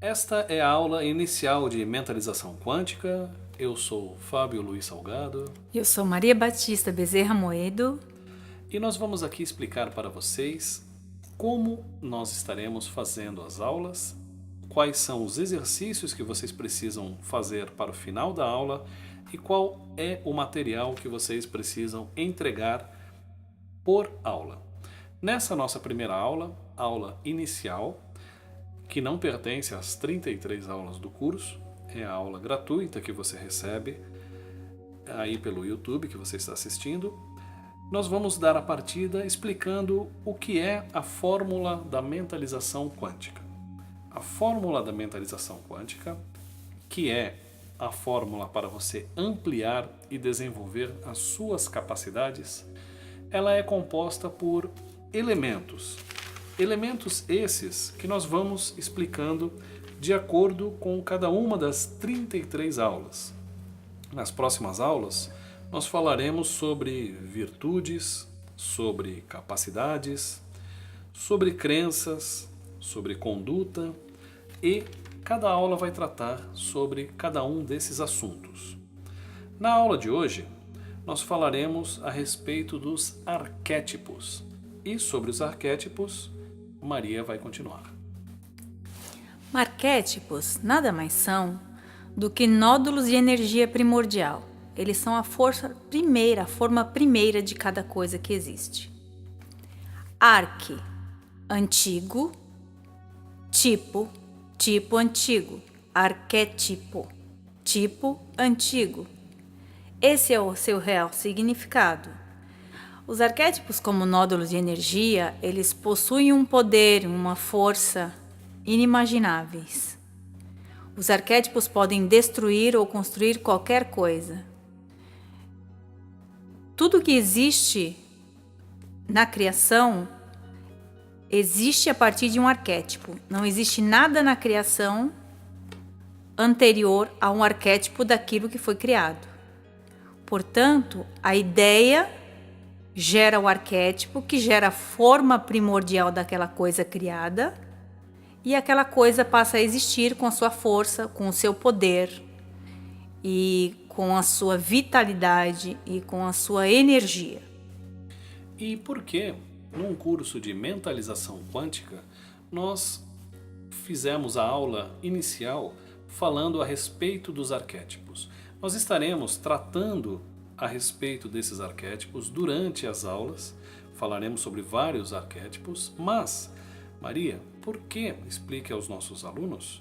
Esta é a aula inicial de mentalização quântica. Eu sou Fábio Luiz Salgado Eu sou Maria Batista Bezerra Moedo. e nós vamos aqui explicar para vocês como nós estaremos fazendo as aulas, quais são os exercícios que vocês precisam fazer para o final da aula e qual é o material que vocês precisam entregar por aula. Nessa nossa primeira aula, aula inicial, que não pertence às 33 aulas do curso, é a aula gratuita que você recebe aí pelo YouTube que você está assistindo. Nós vamos dar a partida explicando o que é a fórmula da mentalização quântica. A fórmula da mentalização quântica, que é a fórmula para você ampliar e desenvolver as suas capacidades, ela é composta por elementos. Elementos esses que nós vamos explicando de acordo com cada uma das 33 aulas. Nas próximas aulas, nós falaremos sobre virtudes, sobre capacidades, sobre crenças, sobre conduta e cada aula vai tratar sobre cada um desses assuntos. Na aula de hoje, nós falaremos a respeito dos arquétipos e sobre os arquétipos, Maria vai continuar. Arquétipos nada mais são do que nódulos de energia primordial. Eles são a força primeira, a forma primeira de cada coisa que existe. Arque, antigo, tipo, tipo antigo, arquétipo, tipo antigo. Esse é o seu real significado. Os arquétipos, como nódulos de energia, eles possuem um poder, uma força inimagináveis. Os arquétipos podem destruir ou construir qualquer coisa. Tudo que existe na criação existe a partir de um arquétipo. Não existe nada na criação anterior a um arquétipo daquilo que foi criado. Portanto, a ideia gera o arquétipo, que gera a forma primordial daquela coisa criada, e aquela coisa passa a existir com a sua força, com o seu poder, e com a sua vitalidade, e com a sua energia. E por que, num curso de mentalização quântica, nós fizemos a aula inicial falando a respeito dos arquétipos? Nós estaremos tratando a respeito desses arquétipos durante as aulas, falaremos sobre vários arquétipos, mas, Maria, por que explique aos nossos alunos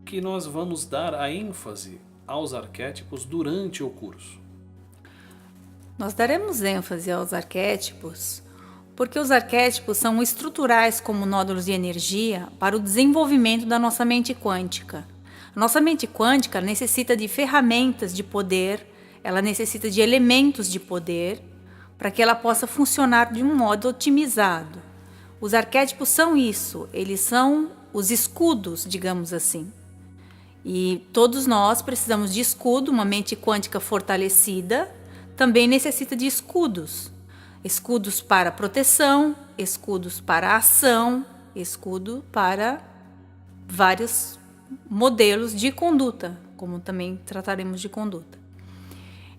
que nós vamos dar a ênfase aos arquétipos durante o curso? Nós daremos ênfase aos arquétipos porque os arquétipos são estruturais como nódulos de energia para o desenvolvimento da nossa mente quântica. A nossa mente quântica necessita de ferramentas de poder, ela necessita de elementos de poder para que ela possa funcionar de um modo otimizado. Os arquétipos são isso, eles são os escudos, digamos assim. E todos nós precisamos de escudo, uma mente quântica fortalecida também necessita de escudos. Escudos para proteção, escudos para ação, escudo para vários modelos de conduta, como também trataremos de conduta.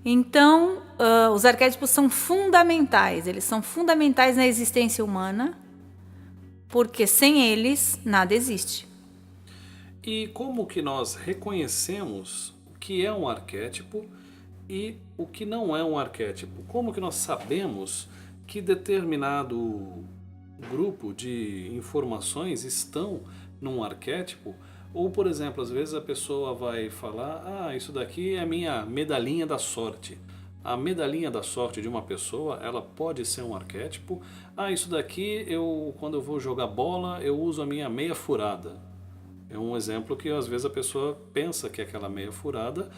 Então, os arquétipos são fundamentais, eles são fundamentais na existência humana, porque sem eles nada existe. E como que nós reconhecemos o que é um arquétipo e o que não é um arquétipo? Como que nós sabemos que determinado grupo de informações estão num arquétipo? Ou, por exemplo, às vezes a pessoa vai falar, isso daqui é a minha medalhinha da sorte. A medalhinha da sorte de uma pessoa, ela pode ser um arquétipo. Isso daqui, quando eu vou jogar bola, eu uso a minha meia furada. É um exemplo que às vezes a pessoa pensa que aquela meia furada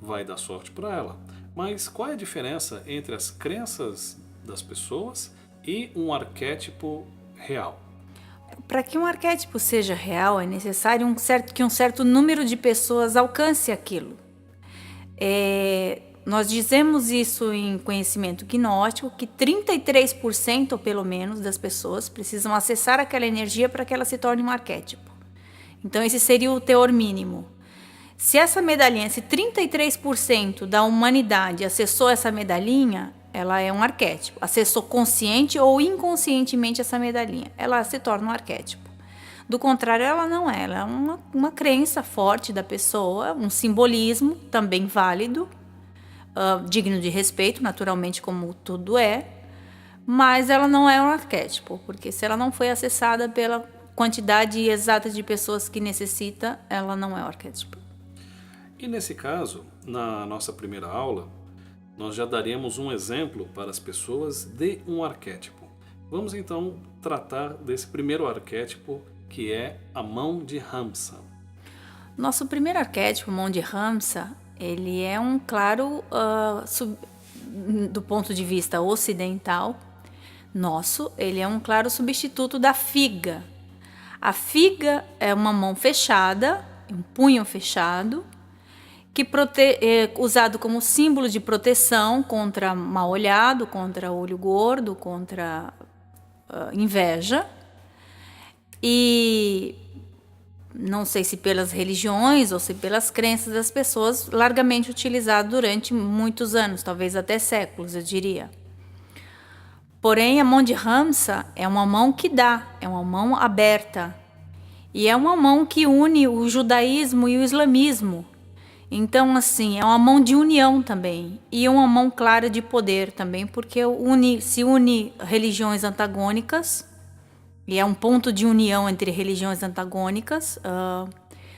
vai dar sorte para ela. Mas qual é a diferença entre as crenças das pessoas e um arquétipo real? Para que um arquétipo seja real, é necessário que um certo número de pessoas alcance aquilo. Nós dizemos isso em conhecimento gnóstico, que 33% ou pelo menos das pessoas precisam acessar aquela energia para que ela se torne um arquétipo. Então esse seria o teor mínimo. Se essa medalhinha, se 33% da humanidade acessou essa medalhinha, ela é um arquétipo. Acessou consciente ou inconscientemente essa medalhinha, ela se torna um arquétipo. Do contrário, ela não é. Ela é uma crença forte da pessoa, um simbolismo também válido, digno de respeito, naturalmente, como tudo é, mas ela não é um arquétipo, porque se ela não foi acessada pela quantidade exata de pessoas que necessita, ela não é um arquétipo. E nesse caso, na nossa primeira aula, nós já daremos um exemplo para as pessoas de um arquétipo. Vamos então tratar desse primeiro arquétipo, que é a mão de Hamsa. Nosso primeiro arquétipo, mão de Hamsa, ele é um claro, do ponto de vista ocidental, ele é um claro substituto da figa. A figa é uma mão fechada, um punho fechado, que é usado como símbolo de proteção contra mal olhado, contra olho gordo, contra inveja. E não sei se pelas religiões ou se pelas crenças das pessoas, largamente utilizado durante muitos anos, talvez até séculos, eu diria. Porém, a mão de Hamsa é uma mão que dá, é uma mão aberta. E é uma mão que une o judaísmo e o islamismo. Então, assim, é uma mão de união também. E uma mão clara de poder também, porque se une religiões antagônicas. E é um ponto de união entre religiões antagônicas.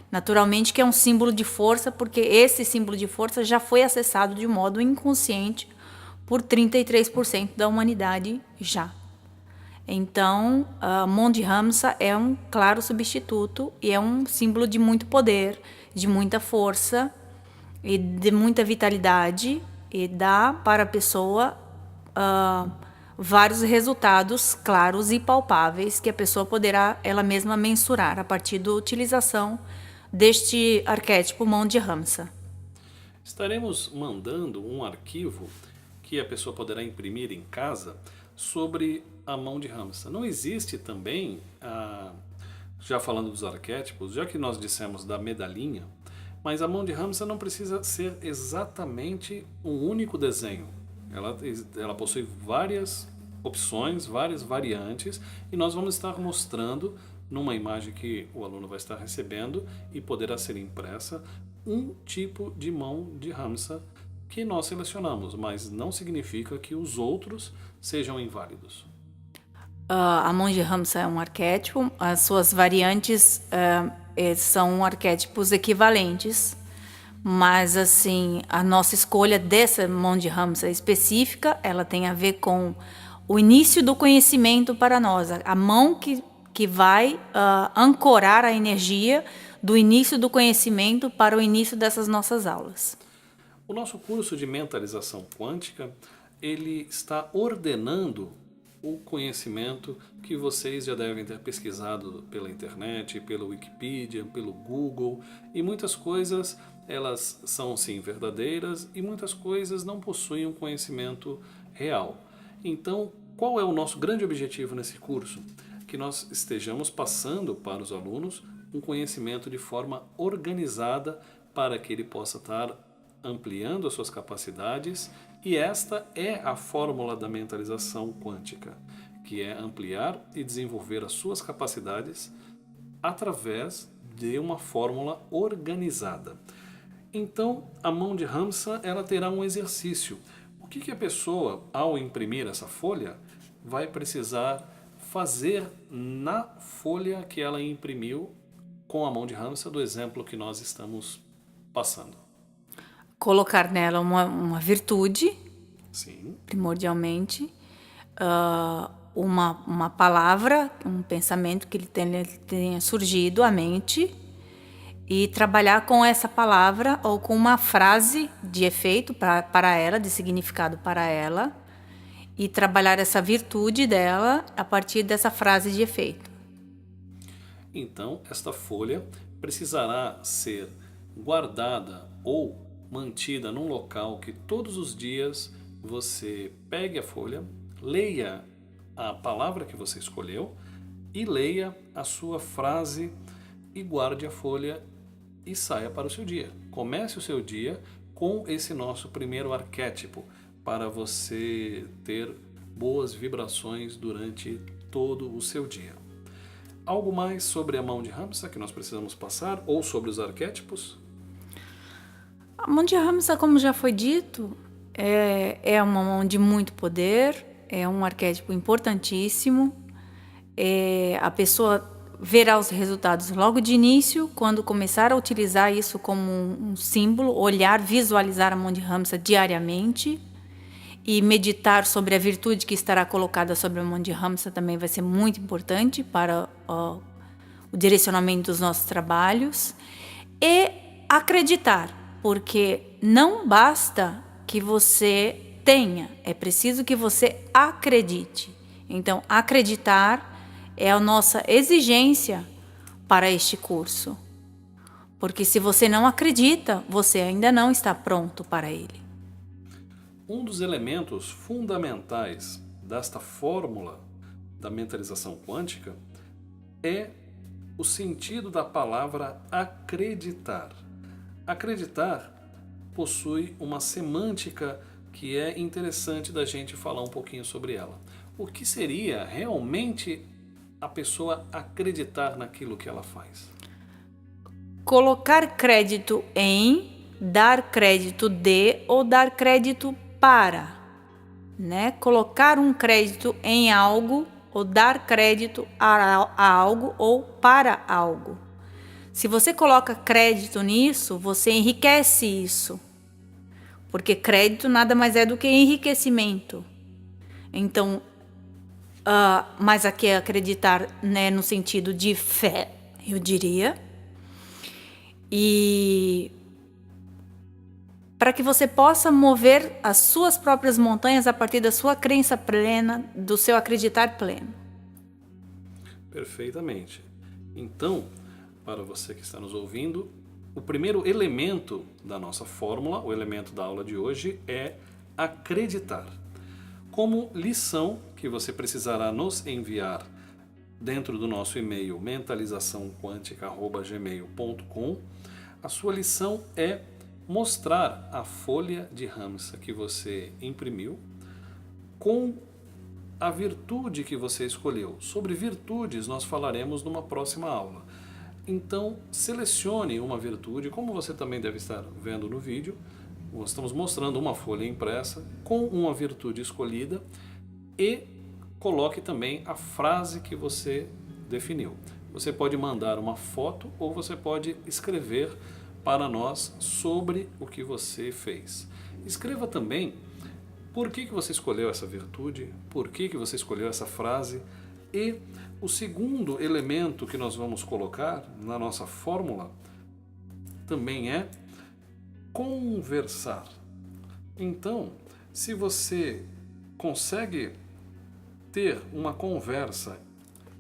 Naturalmente que é um símbolo de força, porque esse símbolo de força já foi acessado de modo inconsciente por 33% da humanidade já. Então, a mão de Hamsa é um claro substituto e é um símbolo de muito poder, de muita força e de muita vitalidade, e dá para a pessoa vários resultados claros e palpáveis que a pessoa poderá ela mesma mensurar a partir da utilização deste arquétipo mão de Hamsa. Estaremos mandando um arquivo que a pessoa poderá imprimir em casa sobre a mão de Hamsa. Não existe também, já falando dos arquétipos, já que nós dissemos da medalhinha, mas a mão de Hamsa não precisa ser exatamente um único desenho. Ela possui várias opções, várias variantes, e nós vamos estar mostrando numa imagem que o aluno vai estar recebendo e poderá ser impressa um tipo de mão de Hamsa que nós selecionamos, mas não significa que os outros sejam inválidos. A mão de Hamsa é um arquétipo, as suas variantes são arquétipos equivalentes, mas assim, a nossa escolha dessa mão de Hamsa específica, ela tem a ver com o início do conhecimento para nós, a mão que vai ancorar a energia do início do conhecimento para o início dessas nossas aulas. O nosso curso de mentalização quântica, ele está ordenando o conhecimento que vocês já devem ter pesquisado pela internet, pela Wikipedia, pelo Google, e muitas coisas elas são sim verdadeiras e muitas coisas não possuem um conhecimento real. Então, qual é o nosso grande objetivo nesse curso? Que nós estejamos passando para os alunos um conhecimento de forma organizada para que ele possa estar ampliando as suas capacidades, e esta é a fórmula da mentalização quântica, que é ampliar e desenvolver as suas capacidades através de uma fórmula organizada. Então, a mão de Hamsa, ela terá um exercício. O que a pessoa, ao imprimir essa folha, vai precisar fazer na folha que ela imprimiu com a mão de Hamsa, do exemplo que nós estamos passando? Colocar nela uma virtude, Sim. primordialmente, uma palavra, um pensamento que ele tenha surgido à mente, e trabalhar com essa palavra ou com uma frase de efeito para ela, de significado para ela, e trabalhar essa virtude dela a partir dessa frase de efeito. Então, esta folha precisará ser guardada ou mantida num local que todos os dias você pegue a folha, leia a palavra que você escolheu e leia a sua frase e guarde a folha e saia para o seu dia. Comece o seu dia com esse nosso primeiro arquétipo, para você ter boas vibrações durante todo o seu dia. Algo mais sobre a mão de Ramsa que nós precisamos passar, ou sobre os arquétipos? A mão de Ramsa, como já foi dito, é uma mão de muito poder, é um arquétipo importantíssimo. A pessoa verá os resultados logo de início, quando começar a utilizar isso como um símbolo, olhar, visualizar a mão de Ramsa diariamente e meditar sobre a virtude que estará colocada sobre a mão de Ramsa também vai ser muito importante para o direcionamento dos nossos trabalhos. E acreditar, porque não basta que você tenha, é preciso que você acredite. Então, acreditar é a nossa exigência para este curso. Porque se você não acredita, você ainda não está pronto para ele. Um dos elementos fundamentais desta fórmula da mentalização quântica é o sentido da palavra acreditar. Acreditar possui uma semântica que é interessante da gente falar um pouquinho sobre ela. O que seria realmente a pessoa acreditar naquilo que ela faz? Colocar crédito em, dar crédito de ou dar crédito para, né? Colocar um crédito em algo ou dar crédito a algo ou para algo. Se você coloca crédito nisso, você enriquece isso. Porque crédito nada mais é do que enriquecimento. Então, mas aqui é acreditar, né, no sentido de fé, eu diria. E para que você possa mover as suas próprias montanhas a partir da sua crença plena, do seu acreditar pleno. Perfeitamente. Então, para você que está nos ouvindo, o primeiro elemento da nossa fórmula, o elemento da aula de hoje, é acreditar. Como lição que você precisará nos enviar dentro do nosso e-mail mentalizaçãoquântica@gmail.com, a sua lição é mostrar a folha de Ramsa que você imprimiu com a virtude que você escolheu. Sobre virtudes nós falaremos numa próxima aula. Então selecione uma virtude, como você também deve estar vendo no vídeo. Nós estamos mostrando uma folha impressa com uma virtude escolhida e coloque também a frase que você definiu. Você pode mandar uma foto ou você pode escrever para nós sobre o que você fez. Escreva também por que você escolheu essa virtude, por que você escolheu essa frase. E o segundo elemento que nós vamos colocar na nossa fórmula também é conversar. Então, se você consegue ter uma conversa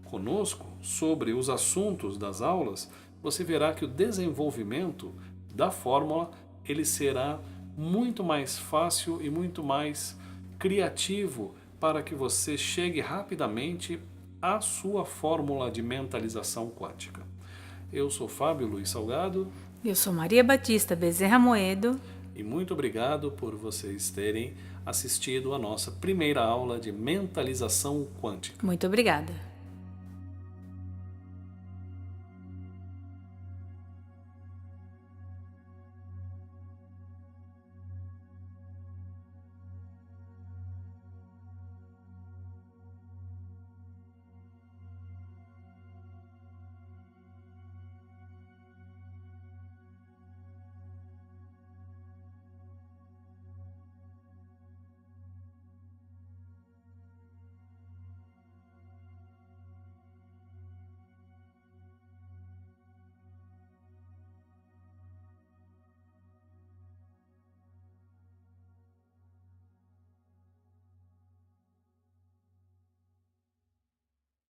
conosco sobre os assuntos das aulas, você verá que o desenvolvimento da fórmula ele será muito mais fácil e muito mais criativo para que você chegue rapidamente à sua fórmula de mentalização quântica. Eu sou Fábio Luiz Salgado. Eu sou Maria Batista Bezerra Moedo. E muito obrigado por vocês terem assistido a nossa primeira aula de mentalização quântica. Muito obrigada.